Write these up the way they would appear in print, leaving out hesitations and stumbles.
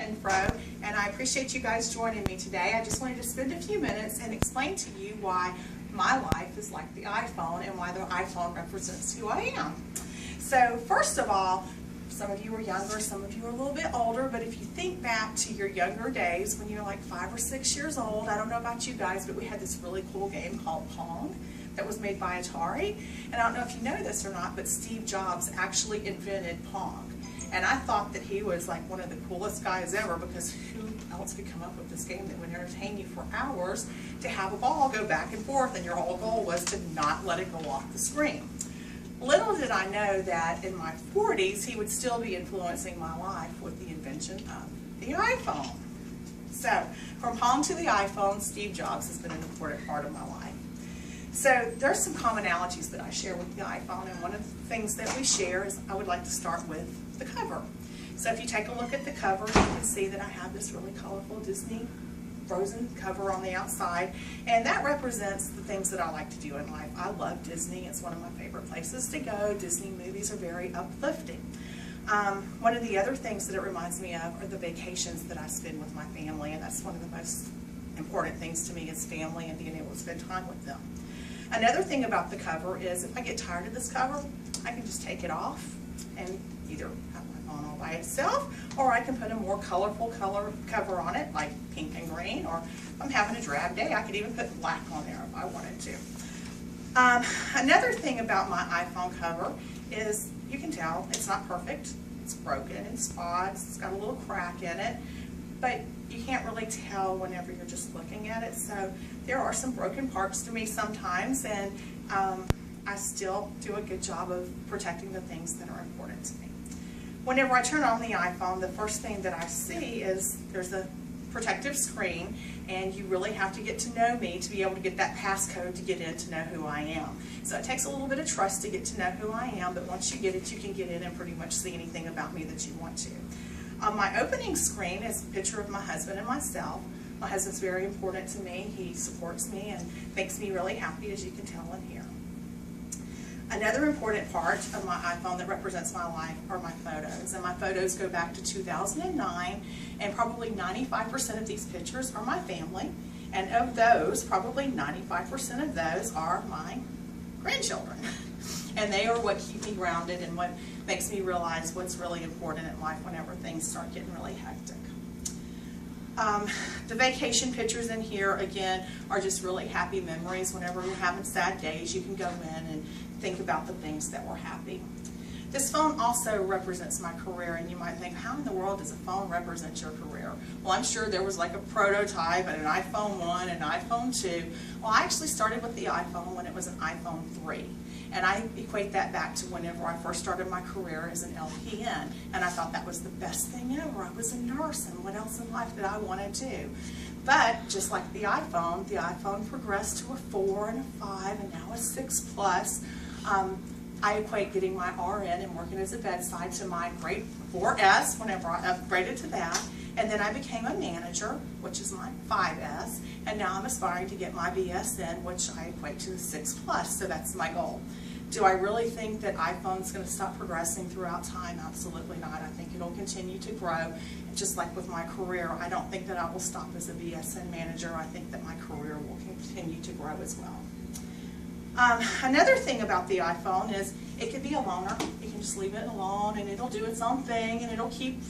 Renfroe, and I appreciate you guys joining me today. I just wanted to spend a few minutes and explain to you why my life is like the iPhone and why the iPhone represents who I am. So first of all, some of you are younger, some of you are a little bit older, but if you think back to your younger days when you were like 5 or 6 years old, I don't know about you guys, but we had this really cool game called Pong that was made by Atari. And I don't know if you know this or not, but Steve Jobs actually invented Pong. And I thought that he was like one of the coolest guys ever, because who else could come up with this game that would entertain you for hours to have a ball go back and forth, and your whole goal was to not let it go off the screen. Little did I know that in my 40s he would still be influencing my life with the invention of the iPhone. So from Pong to the iPhone, Steve Jobs has been an important part of my life. So there's some commonalities that I share with the iPhone, and one of the things that we share is I would like to start with the cover. So if you take a look at the cover, you can see that I have this really colorful Disney Frozen cover on the outside, and that represents the things that I like to do in life. I love Disney. It's one of my favorite places to go. Disney movies are very uplifting. One of the other things that it reminds me of are the vacations that I spend with my family, and that's one of the most important things to me is family and being able to spend time with them. Another thing about the cover is if I get tired of this cover, I can just take it off and either have my phone all by itself, or I can put a more colorful cover on it, like pink and green, or if I'm having a drab day, I could even put black on there if I wanted to. Another thing about my iPhone cover is you can tell it's not perfect. It's broken in spots, it's got a little crack in it, but you can't really tell whenever you're just looking at it. So there are some broken parts to me sometimes, and I still do a good job of protecting the things that are important to me. Whenever I turn on the iPhone, the first thing that I see is there's a protective screen, and you really have to get to know me to be able to get that passcode to get in to know who I am. So it takes a little bit of trust to get to know who I am, but once you get it, you can get in and pretty much see anything about me that you want to. On my opening screen is a picture of my husband and myself. My husband's very important to me. He supports me and makes me really happy, as you can tell in here. Another important part of my iPhone that represents my life are my photos, and my photos go back to 2009, and probably 95% of these pictures are my family, and of those, probably 95% of those are my grandchildren. And they are what keep me grounded and what makes me realize what's really important in life whenever things start getting really hectic. The vacation pictures in here, again, are just really happy memories. Whenever we're having sad days, you can go in and think about the things that were happy. This phone also represents my career, and you might think, how in the world does a phone represent your career? Well, I'm sure there was like a prototype and an iPhone 1 and an iPhone 2. Well, I actually started with the iPhone when it was an iPhone 3. And I equate that back to whenever I first started my career as an LPN. And I thought that was the best thing ever. I was a nurse, and what else in life did I want to do? But just like the iPhone progressed to a 4 and a 5, and now a 6 Plus. I equate getting my RN and working as a bedside to my grade 4S whenever I upgraded to that. And then I became a manager, which is my 5S, and now I'm aspiring to get my BSN, which I equate to the 6 Plus, so that's my goal. Do I really think that iPhone's going to stop progressing throughout time? Absolutely not. I think it'll continue to grow. And just like with my career, I don't think that I will stop as a BSN manager. I think that my career will continue to grow as well. Another thing about the iPhone is it can be a loner. You can just leave it alone and it'll do its own thing, and it'll keep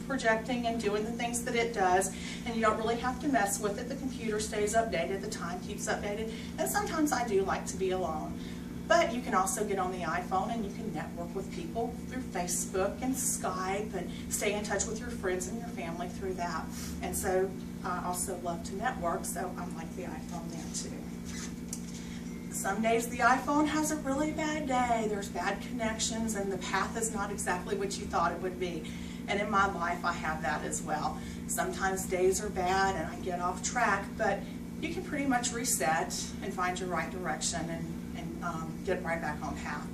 projecting and doing the things that it does, and you don't really have to mess with it. The computer stays updated, the time keeps updated, and sometimes I do like to be alone. But you can also get on the iPhone and you can network with people through Facebook and Skype and stay in touch with your friends and your family through that. And so I also love to network, so I like the iPhone there too. Some days the iPhone has a really bad day. There's bad connections and the path is not exactly what you thought it would be. And in my life I have that as well. Sometimes days are bad and I get off track, but you can pretty much reset and find your right direction and get right back on path.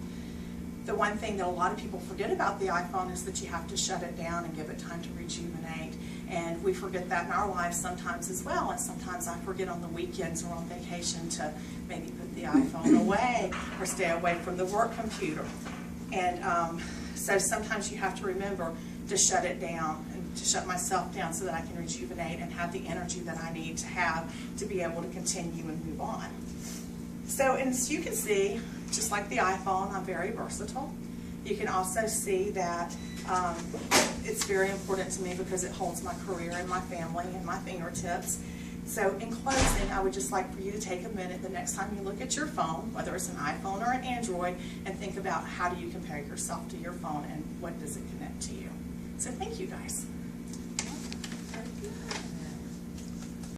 The one thing that a lot of people forget about the iPhone is that you have to shut it down and give it time to rejuvenate. And we forget that in our lives sometimes as well. And sometimes I forget on the weekends or on vacation to maybe put the iPhone away or stay away from the work computer. And so sometimes you have to remember to shut it down and to shut myself down so that I can rejuvenate and have the energy that I need to have to be able to continue and move on. So, and as you can see, just like the iPhone, I'm very versatile. You can also see that it's very important to me because it holds my career and my family and my fingertips. So in closing, I would just like for you to take a minute the next time you look at your phone, whether it's an iPhone or an Android, and think about how do you compare yourself to your phone and what does it connect to you. So thank you guys. Very good.